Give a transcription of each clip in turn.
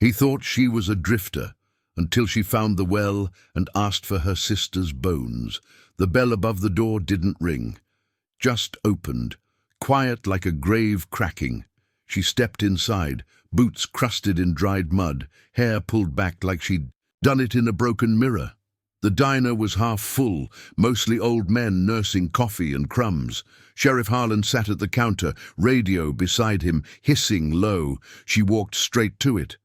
He thought she was a drifter until she found the well and asked for her sister's bones. The bell above the door didn't ring, just opened, quiet like a grave cracking. She stepped inside, boots crusted in dried mud, hair pulled back like she'd done it in a broken mirror. The diner was half full, mostly old men nursing coffee and crumbs. Sheriff Harlan sat at the counter, radio beside him, hissing low. She walked straight to it.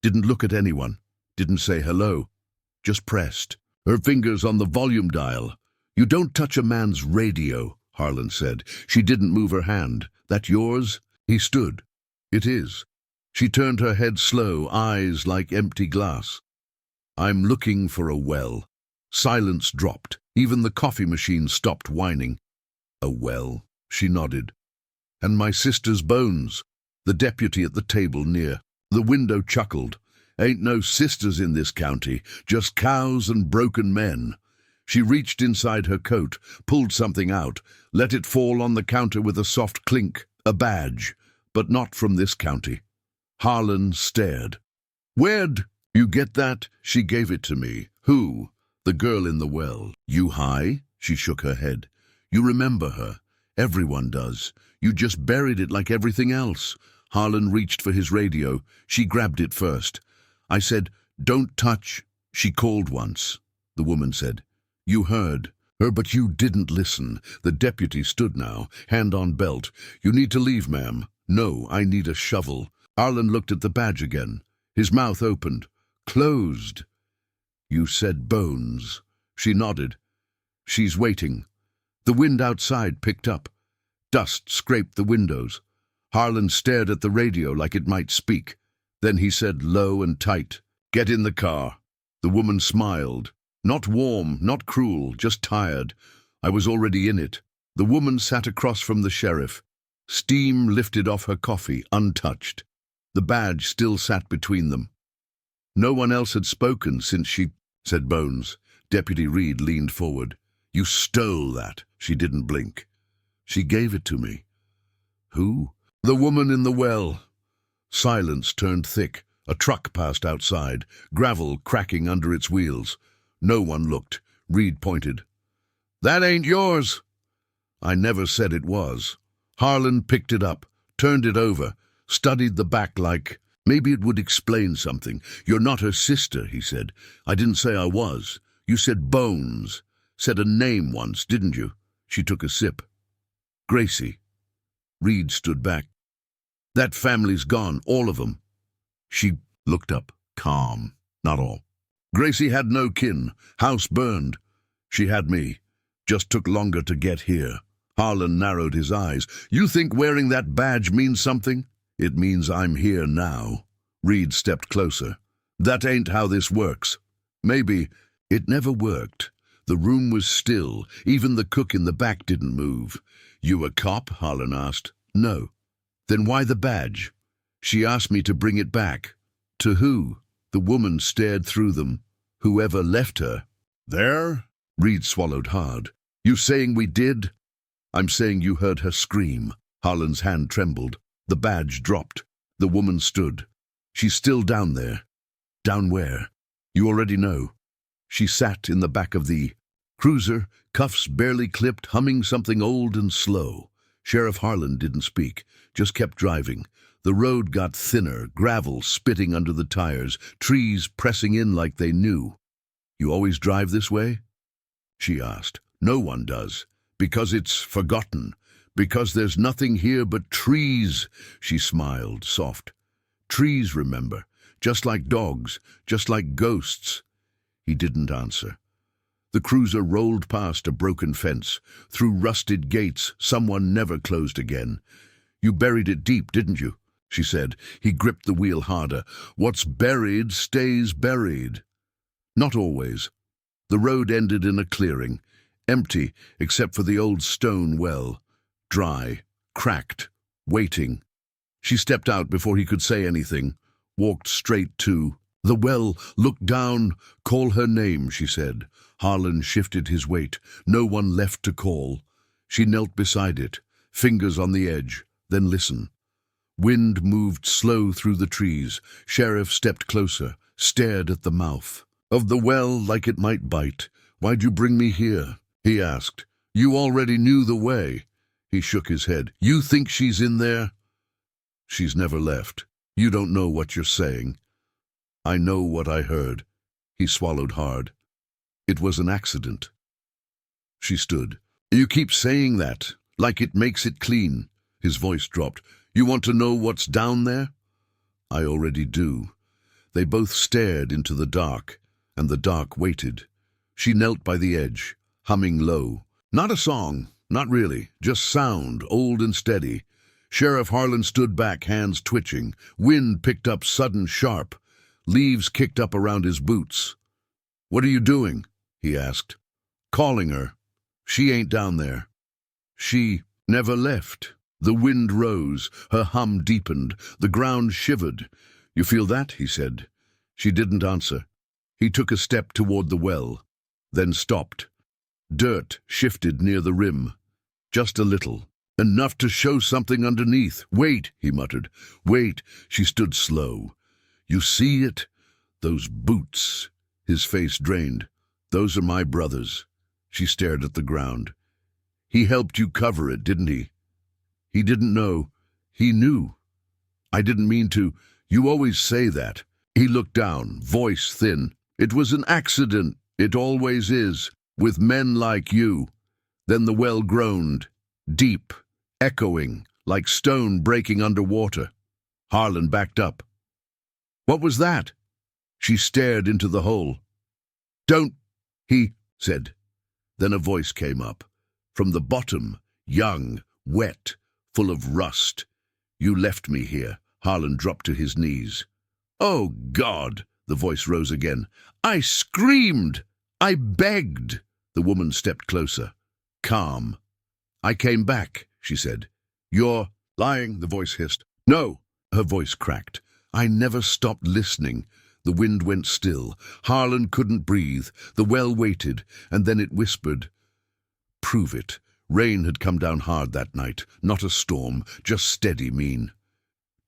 Didn't look at anyone, didn't say hello, just pressed, her fingers on the volume dial. "You don't touch a man's radio," Harlan said. She didn't move her hand. "That yours?" He stood. "It is." She turned her head slow, eyes like empty glass. "I'm looking for a well." Silence dropped. Even the coffee machine stopped whining. "A well?" She nodded. "And my sister's bones." The deputy at the table near the window chuckled. "Ain't no sisters in this county, just cows and broken men." She reached inside her coat, pulled something out, let it fall on the counter with a soft clink. A badge, but not from this county. Harlan stared. "Where'd you get that?" She gave it to me. "Who?" "The girl in the well." "You high?" She shook her head. "You remember her. Everyone does. You just buried it like everything else." Harlan reached for his radio. She grabbed it first. "I said, 'Don't touch.'" She called once. The woman said, "You heard her, but you didn't listen." The deputy stood now, hand on belt. "You need to leave, ma'am." "No, I need a shovel." Harlan looked at the badge again. His mouth opened. "Closed." "You said bones." She nodded. "She's waiting." The wind outside picked up. Dust scraped the windows. Harlan stared at the radio like it might speak. Then he said low and tight, "Get in the car." The woman smiled. Not warm, not cruel, just tired. I was already in it. The woman sat across from the sheriff. Steam lifted off her coffee, untouched. The badge still sat between them. No one else had spoken since she said bones. Deputy Reed leaned forward. "You stole that." She didn't blink. "She gave it to me." "Who?" "The woman in the well." Silence turned thick. A truck passed outside, gravel cracking under its wheels. No one looked. Reed pointed. "That ain't yours." "I never said it was." Harlan picked it up, turned it over, studied the back like maybe it would explain something. "You're not her sister," he said. "I didn't say I was. You said bones. Said a name once, didn't you?" She took a sip. "Gracie." Reed stood back. "That family's gone, all of them." She looked up, calm. "Not all. Gracie had no kin. House burned. She had me. Just took longer to get here." Harlan narrowed his eyes. "You think wearing that badge means something?" "It means I'm here now." Reed stepped closer. "That ain't how this works." "Maybe." It never worked. The room was still. Even the cook in the back didn't move. "You a cop?" Harlan asked. "No." "Then why the badge?" "She asked me to bring it back." "To who?" The woman stared through them. "Whoever left her." "There?" Reed swallowed hard. "You saying we did?" "I'm saying you heard her scream." Harlan's hand trembled. The badge dropped. The woman stood. "She's still down there." "Down where?" "You already know." She sat in the back of the cruiser, cuffs barely clipped, humming something old and slow. Sheriff Harlan didn't speak, just kept driving. The road got thinner, gravel spitting under the tires, trees pressing in like they knew. "You always drive this way?" she asked. "No one does. Because it's forgotten. Because there's nothing here but trees." She smiled, soft. "Trees remember, just like dogs, just like ghosts." He didn't answer. The cruiser rolled past a broken fence, through rusted gates someone never closed again. "You buried it deep, didn't you?" she said. He gripped the wheel harder. "What's buried stays buried." "Not always." The road ended in a clearing, empty except for the old stone well. Dry, cracked, waiting. She stepped out before he could say anything, walked straight to the well, looked down. "Call her name," she said. Harlan shifted his weight. No one left to call. She knelt beside it, fingers on the edge, then listen. Wind moved slow through the trees. Sheriff stepped closer, stared at the mouth of the well like it might bite. "Why'd you bring me here?" he asked. "You already knew the way." He shook his head. "You think she's in there?" "She's never left. You don't know what you're saying." "I know what I heard." He swallowed hard. "It was an accident." She stood. "You keep saying that, like it makes it clean." His voice dropped. "You want to know what's down there?" "I already do." They both stared into the dark, and the dark waited. She knelt by the edge, humming low. Not a song, not really, just sound, old and steady. Sheriff Harlan stood back, hands twitching. Wind picked up sudden, sharp. Leaves kicked up around his boots. "What are you doing?" he asked. "Calling her. She ain't down there." "She never left." The wind rose, her hum deepened, the ground shivered. "You feel that?" he said. She didn't answer. He took a step toward the well, then stopped. Dirt shifted near the rim. Just a little. Enough to show something underneath. "Wait," he muttered. "Wait." She stood slow. "You see it? Those boots." His face drained. "Those are my brothers." She stared at the ground. "He helped you cover it, didn't he?" He didn't know. He knew. "I didn't mean to. You always say that." He looked down, voice thin. "It was an accident. It always is, with men like you." Then the well groaned, deep, echoing, like stone breaking underwater. Harlan backed up. "What was that?" She stared into the hole. "Don't," he said. Then a voice came up. From the bottom, young, wet, full of rust. "You left me here." Harlan dropped to his knees. "Oh, God!" The voice rose again. "I screamed! I begged!" The woman stepped closer. Calm. "I came back," she said. "You're lying," the voice hissed. "No!" Her voice cracked. "I never stopped listening." The wind went still. Harlan couldn't breathe. The well waited, and then it whispered. "Prove it." Rain had come down hard that night. Not a storm, just steady mean.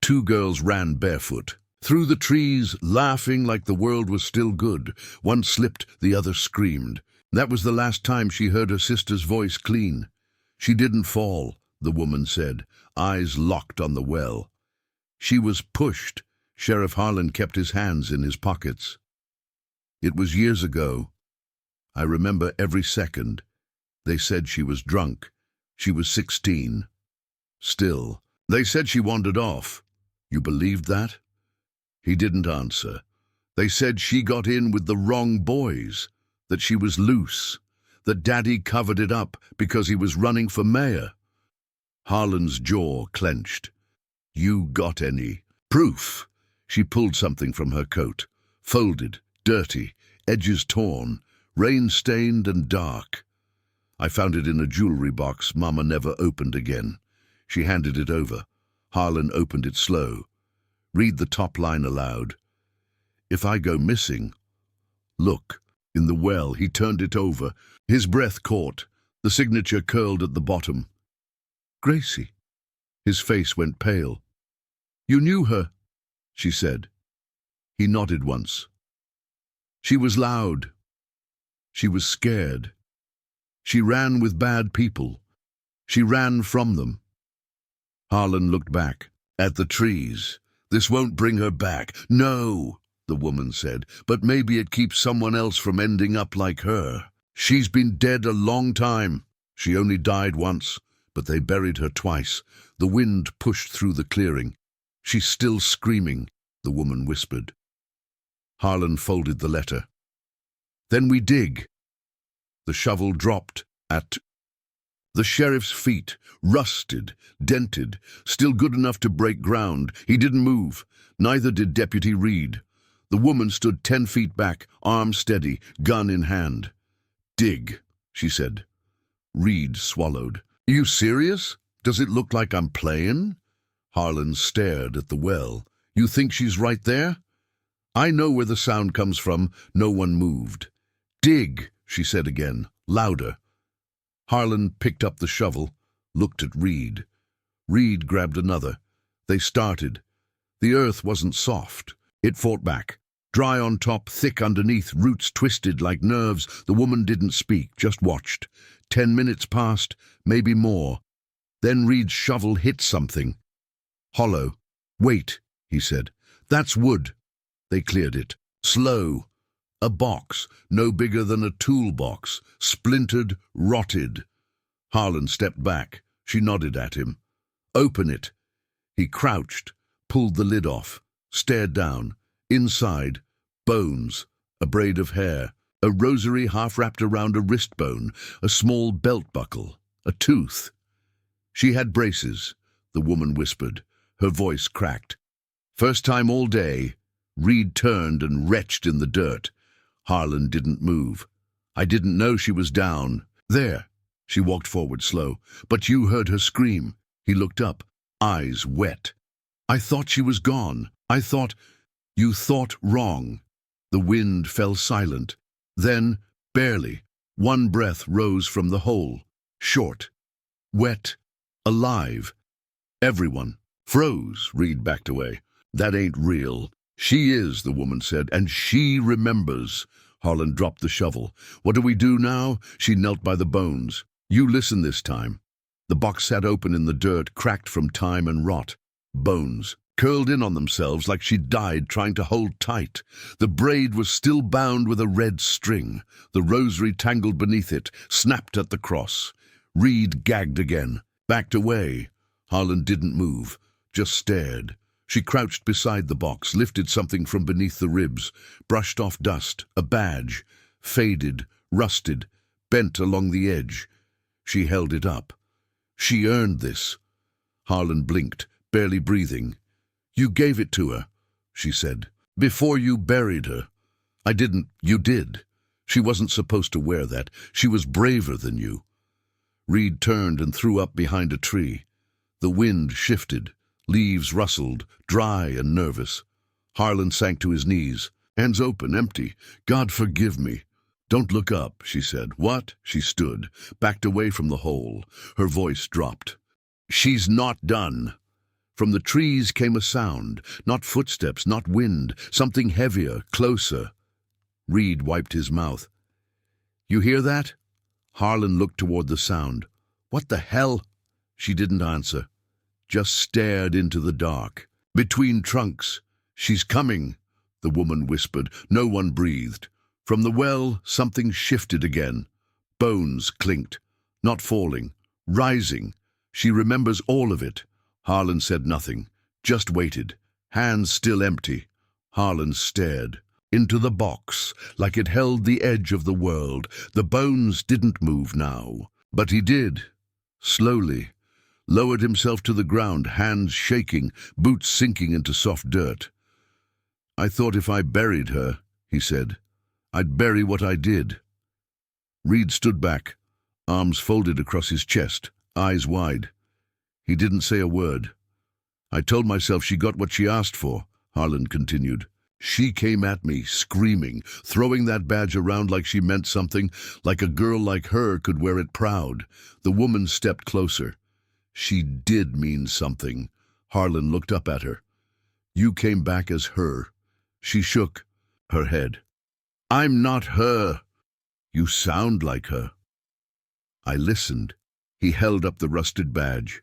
Two girls ran barefoot. Through the trees, laughing like the world was still good. One slipped, the other screamed. That was the last time she heard her sister's voice clean. "She didn't fall," the woman said, eyes locked on the well. "She was pushed." Sheriff Harlan kept his hands in his pockets. "It was years ago. I remember every second. They said she was drunk. She was 16. Still, they said she wandered off. You believed that?" He didn't answer. "They said she got in with the wrong boys, that she was loose, that Daddy covered it up because he was running for mayor." Harlan's jaw clenched. "You got any proof?" She pulled something from her coat. Folded, dirty, edges torn, rain-stained and dark. "I found it in a jewelry box Mama never opened again." She handed it over. Harlan opened it slow. "Read the top line aloud. If I go missing..." "Look." In the well, he turned it over. His breath caught. The signature curled at the bottom. "Gracie." His face went pale. "You knew her," she said. He nodded once. "She was loud. She was scared. She ran with bad people. She ran from them." Harlan looked back, at the trees. "This won't bring her back." "No," the woman said, "but maybe it keeps someone else from ending up like her. She's been dead a long time. She only died once, but they buried her twice." The wind pushed through the clearing. "She's still screaming," the woman whispered. Harlan folded the letter. "Then we dig." The shovel dropped at the sheriff's feet, rusted, dented, still good enough to break ground. He didn't move. Neither did Deputy Reed. The woman stood 10 feet back, arm steady, gun in hand. "Dig," she said. Reed swallowed. "Are you serious? Does it look like I'm playing?" Harlan stared at the well. "You think she's right there?" "I know where the sound comes from." No one moved. "Dig," she said again, louder. Harlan picked up the shovel, looked at Reed. Reed grabbed another. They started. The earth wasn't soft. It fought back. Dry on top, thick underneath, roots twisted like nerves. The woman didn't speak, just watched. 10 minutes passed, maybe more. Then Reed's shovel hit something. Hollow. "Wait," he said. "That's wood." They cleared it. Slow. A box, no bigger than a toolbox, splintered, rotted. Harlan stepped back. She nodded at him. "Open it." He crouched, pulled the lid off, stared down. Inside, bones, a braid of hair, a rosary half wrapped around a wrist bone, a small belt buckle, a tooth. "She had braces," the woman whispered. Her voice cracked. First time all day. Reed turned and retched in the dirt. Harlan didn't move. "I didn't know she was down. There." She walked forward slow. "But you heard her scream." He looked up, eyes wet. "I thought she was gone. I thought—" "You thought wrong." The wind fell silent. Then, barely, one breath rose from the hole. Short, wet, alive. Everyone froze. Reed backed away. "That ain't real." "She is," the woman said, "and she remembers." Harlan dropped the shovel. "What do we do now?" She knelt by the bones. "You listen this time." The box sat open in the dirt, cracked from time and rot. Bones curled in on themselves like she'd died trying to hold tight. The braid was still bound with a red string. The rosary tangled beneath it, snapped at the cross. Reed gagged again, backed away. Harlan didn't move, just stared. She crouched beside the box, lifted something from beneath the ribs, brushed off dust, a badge, faded, rusted, bent along the edge. She held it up. She earned this. Harlan blinked, barely breathing. "You gave it to her," she said, "before you buried her." "I didn't. You did. She wasn't supposed to wear that. She was braver than you." Reed turned and threw up behind a tree. The wind shifted. Leaves rustled, dry and nervous. Harlan sank to his knees, hands open, empty. "God forgive me." "Don't look up," she said. "What?" She stood, backed away from the hole. Her voice dropped. "She's not done." From the trees came a sound, not footsteps, not wind, something heavier, closer. Reed wiped his mouth. "You hear that?" Harlan looked toward the sound. "What the hell?" She didn't answer, just stared into the dark. "Between trunks. She's coming," the woman whispered. No one breathed. From the well, something shifted again. Bones clinked, not falling, rising. She remembers all of it. Harlan said nothing, just waited, hands still empty. Harlan stared into the box, like it held the edge of the world. The bones didn't move now, but he did, slowly. Lowered himself to the ground, hands shaking, boots sinking into soft dirt. "I thought if I buried her," he said, "I'd bury what I did." Reed stood back, arms folded across his chest, eyes wide. He didn't say a word. "I told myself she got what she asked for," Harlan continued. "She came at me, screaming, throwing that badge around like she meant something, like a girl like her could wear it proud." The woman stepped closer. "She did mean something." Harlan looked up at her. "You came back as her." She shook her head. "I'm not her." "You sound like her." I listened. He held up the rusted badge.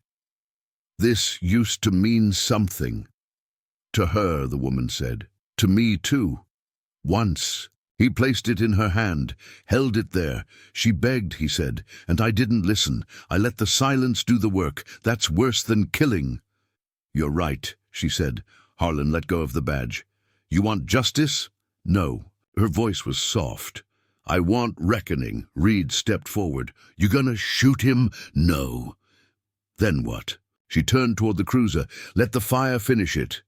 "This used to mean something." "To her," the woman said. "To me, too. Once." He placed it in her hand, held it there. "She begged," he said, "and I didn't listen. I let the silence do the work. That's worse than killing." "You're right," she said. Harlan let go of the badge. "You want justice?" "No." Her voice was soft. "I want reckoning." Reed stepped forward. "You gonna shoot him?" "No." "Then what?" She turned toward the cruiser. "Let the fire finish it."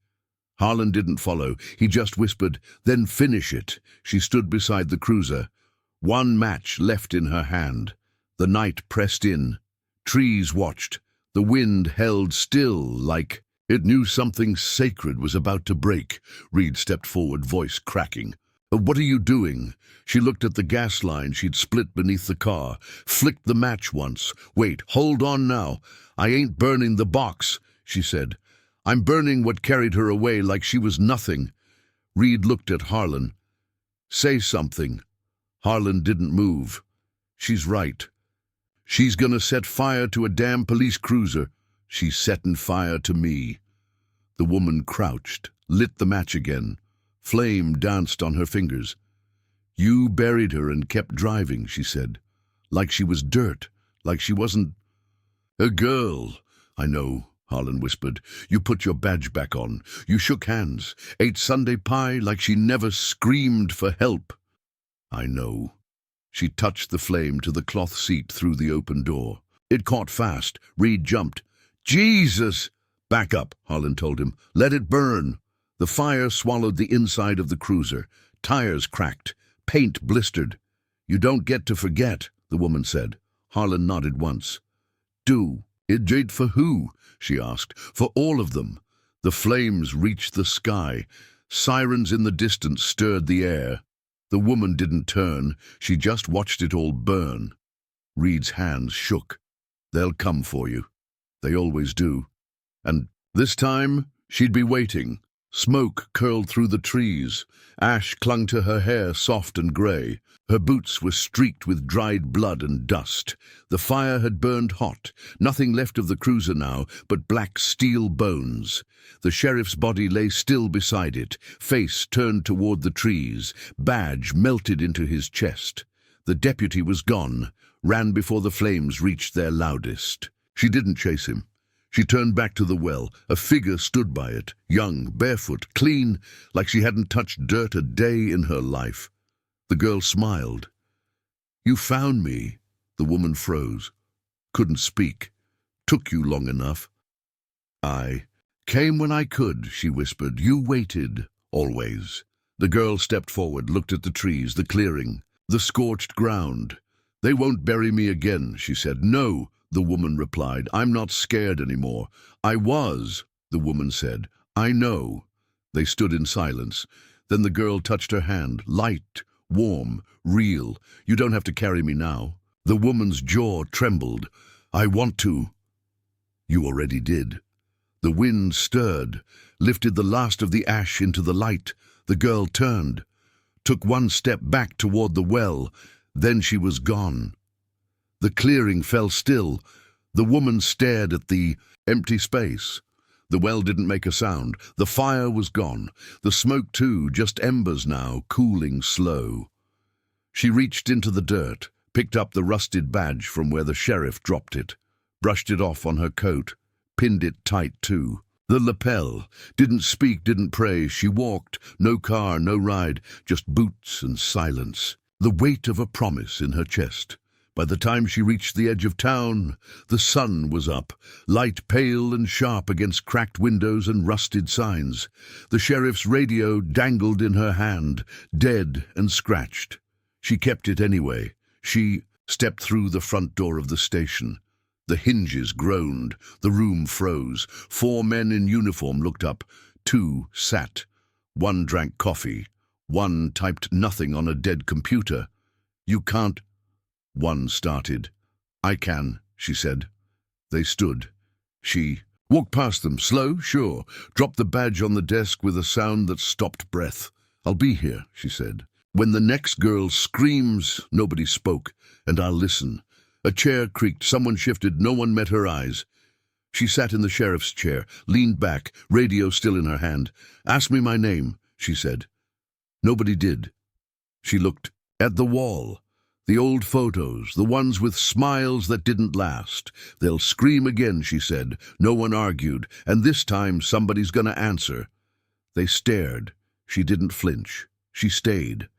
Harlan didn't follow. He just whispered, "Then finish it." She stood beside the cruiser. One match left in her hand. The night pressed in. Trees watched. The wind held still, like it knew something sacred was about to break. Reed stepped forward, voice cracking. "What are you doing?" She looked at the gas line she'd split beneath the car, flicked the match once. "Wait, hold on now. I ain't burning the box," she said. I'm burning what carried her away like she was nothing." Reed looked at Harlan. "Say something." Harlan didn't move. "She's right. She's gonna set fire to a damn police cruiser. She's setting fire to me." The woman crouched, lit the match again. Flame danced on her fingers. "You buried her and kept driving," she said. "Like she was dirt, like she wasn't—" "A girl." "I know," Harlan whispered. "You put your badge back on. You shook hands, ate Sunday pie like she never screamed for help." "I know." She touched the flame to the cloth seat through the open door. It caught fast. Reed jumped. "Jesus!" "Back up," Harlan told him. "Let it burn." The fire swallowed the inside of the cruiser. Tires cracked. Paint blistered. "You don't get to forget," the woman said. Harlan nodded once. "Do it did for who?" she asked. "For all of them." The flames reached the sky. Sirens in the distance stirred the air. The woman didn't turn. She just watched it all burn. Reed's hands shook. "They'll come for you. They always do." And this time, she'd be waiting. Smoke curled through the trees. Ash clung to her hair, soft and grey. Her boots were streaked with dried blood and dust. The fire had burned hot. Nothing left of the cruiser now but black steel bones. The sheriff's body lay still beside it, face turned toward the trees, badge melted into his chest. The deputy was gone, ran before the flames reached their loudest. She didn't chase him. She turned back to the well. A figure stood by it, young, barefoot, clean, like she hadn't touched dirt a day in her life. The girl smiled. "You found me." The woman froze. Couldn't speak. "Took you long enough." "I came when I could," she whispered. "You waited, always." The girl stepped forward, looked at the trees, the clearing, the scorched ground. "They won't bury me again," she said. "No," the woman replied. "I'm not scared anymore." "I was," the woman said. "I know." They stood in silence. Then the girl touched her hand, light, warm, real. "You don't have to carry me now." The woman's jaw trembled. "I want to." "You already did." The wind stirred, lifted the last of the ash into the light. The girl turned, took one step back toward the well. Then she was gone. The clearing fell still. The woman stared at the empty space. The well didn't make a sound. The fire was gone. The smoke too, just embers now, cooling slow. She reached into the dirt, picked up the rusted badge from where the sheriff dropped it, brushed it off on her coat, pinned it tight too. The lapel. Didn't speak, didn't pray. She walked, no car, no ride, just boots and silence. The weight of a promise in her chest. By the time she reached the edge of town, the sun was up, light pale and sharp against cracked windows and rusted signs. The sheriff's radio dangled in her hand, dead and scratched. She kept it anyway. She stepped through the front door of the station. The hinges groaned. The room froze. 4 men in uniform looked up. 2 sat. 1 drank coffee. 1 typed nothing on a dead computer. "You can't—" 1 started. "I can," she said. They stood. She walked past them, slow, sure, dropped the badge on the desk with a sound that stopped breath. "I'll be here," she said. "When the next girl screams," nobody spoke, "and I'll listen." A chair creaked, someone shifted, no one met her eyes. She sat in the sheriff's chair, leaned back, radio still in her hand. "Ask me my name," she said. Nobody did. She looked at the wall. The old photos, the ones with smiles that didn't last. "They'll scream again," she said. No one argued, and this time somebody's gonna answer. They stared. She didn't flinch. She stayed.